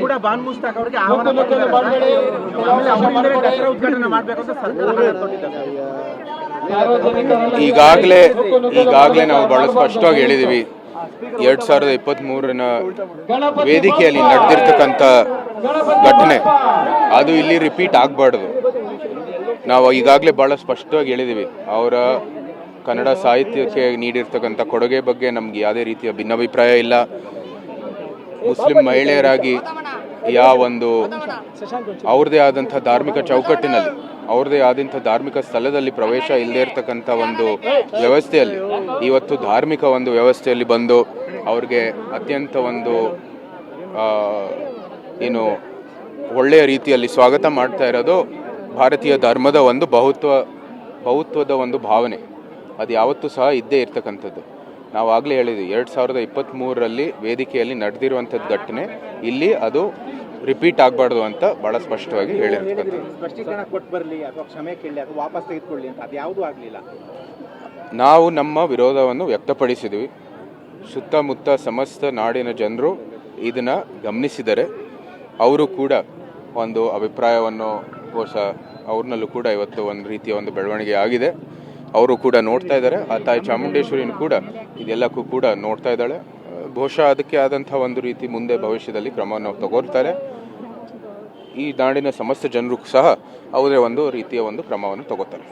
ಕೂಡ ಬಾನ್ ಮುಸ್ತಾಕ್ ಅವರಿಗೆ ಆಹ್ವಾನ ಕೊಟ್ಟಿದ್ದಾರೆ. ಆಮೇಲೆ ಅವರಿಂದಲೇ ದಸರಾ ಉದ್ಘಾಟನೆ ಮಾಡಬೇಕು ಅಂತ ಸರ್ಕಾರ ಕೊಟ್ಟಿದ್ದಾರೆ. ಈಗಾಗಲೇ ನಾವು ಬಹಳ ಸ್ಪಷ್ಟವಾಗಿ ಹೇಳಿದ್ದೀವಿ. 2023 ವೇದಿಕೆಯಲ್ಲಿ ನಡೆದಿರ್ತಕ್ಕಂಥ ಘಟನೆ ಅದು ಇಲ್ಲಿ ರಿಪೀಟ್ ಆಗಬಾರ್ದು. ನಾವು ಈಗಾಗಲೇ ಬಹಳ ಸ್ಪಷ್ಟವಾಗಿ ಹೇಳಿದ್ದೀವಿ. ಅವರ ಕನ್ನಡ ಸಾಹಿತ್ಯಕ್ಕೆ ನೀಡಿರ್ತಕ್ಕಂಥ ಕೊಡುಗೆ ಬಗ್ಗೆ ನಮ್ಗೆ ಯಾವುದೇ ರೀತಿಯ ಭಿನ್ನಾಭಿಪ್ರಾಯ ಇಲ್ಲ. ಮುಸ್ಲಿಂ ಮಹಿಳೆಯರಾಗಿ ಒಂದು ಅವ್ರದ್ದೇ ಆದಂಥ ಧಾರ್ಮಿಕ ಚೌಕಟ್ಟಿನಲ್ಲಿ, ಅವ್ರದ್ದೇ ಆದಂಥ ಧಾರ್ಮಿಕ ಸ್ಥಳದಲ್ಲಿ ಪ್ರವೇಶ ಇಲ್ಲದೇ ಇರ್ತಕ್ಕಂಥ ಒಂದು ವ್ಯವಸ್ಥೆಯಲ್ಲಿ ಇವತ್ತು ಧಾರ್ಮಿಕ ಒಂದು ವ್ಯವಸ್ಥೆಯಲ್ಲಿ ಬಂದು ಅವ್ರಿಗೆ ಅತ್ಯಂತ ಒಂದು ಒಳ್ಳೆಯ ರೀತಿಯಲ್ಲಿ ಸ್ವಾಗತ ಮಾಡ್ತಾ ಇರೋದು ಭಾರತೀಯ ಧರ್ಮದ ಒಂದು ಬಹುತ್ವದ ಒಂದು ಭಾವನೆ. ಅದು ಯಾವತ್ತೂ ಸಹ ಇದ್ದೇ ಇರ್ತಕ್ಕಂಥದ್ದು. ನಾವು ಆಗಲೇ ಹೇಳಿದ್ವಿ, 2023 ವೇದಿಕೆಯಲ್ಲಿ ನಡೆದಿರುವಂಥದ್ದು ಘಟನೆ ಇಲ್ಲಿ ಅದು ರಿಪೀಟ್ ಆಗಬಾರ್ದು ಅಂತ ಬಹಳ ಸ್ಪಷ್ಟವಾಗಿ ಹೇಳಿರ್ತಕ್ಕಂಥದ್ದು. ಸ್ಪಷ್ಟೀಕರಣ ಕೊಟ್ಟು ಬರಲಿ ಅಥವಾ ಕ್ಷಮೆ ಕೇಳಲಿ ಅಥವಾ ವಾಪಸ್ ತೆಗೆದುಕೊಳ್ಳಿ ಅಂತ ಅದು ಯಾವುದೂ ಆಗಲಿಲ್ಲ. ನಾವು ನಮ್ಮ ವಿರೋಧವನ್ನು ವ್ಯಕ್ತಪಡಿಸಿದ್ವಿ. ಸುತ್ತಮುತ್ತ ಸಮಸ್ತ ನಾಡಿನ ಜನರು ಇದನ್ನು ಗಮನಿಸಿದರೆ ಅವರು ಕೂಡ ಒಂದು ಅಭಿಪ್ರಾಯವನ್ನು ಅವ್ರನ್ನಲ್ಲೂ ಕೂಡ ಇವತ್ತು ಒಂದು ರೀತಿಯ ಒಂದು ಬೆಳವಣಿಗೆ ಆಗಿದೆ. ಅವರು ಕೂಡ ನೋಡ್ತಾ ಇದ್ದಾರೆ. ಆ ತಾಯಿ ಚಾಮುಂಡೇಶ್ವರಿನೂ ಕೂಡ ಇದೆಲ್ಲಕ್ಕೂ ಕೂಡ ನೋಡ್ತಾ ಇದ್ದಾಳೆ. ಬಹುಶಃ ಅದಕ್ಕೆ ಆದಂಥ ಒಂದು ರೀತಿ ಮುಂದೆ ಭವಿಷ್ಯದಲ್ಲಿ ಕ್ರಮವನ್ನು ತಗೋರ್ತಾರೆ. ಈ ನಾಡಿನ ಸಮಸ್ತ ಜನರು ಸಹ ಅವರೇ ಒಂದು ರೀತಿಯ ಒಂದು ಕ್ರಮವನ್ನು ತಗೋತಾರೆ.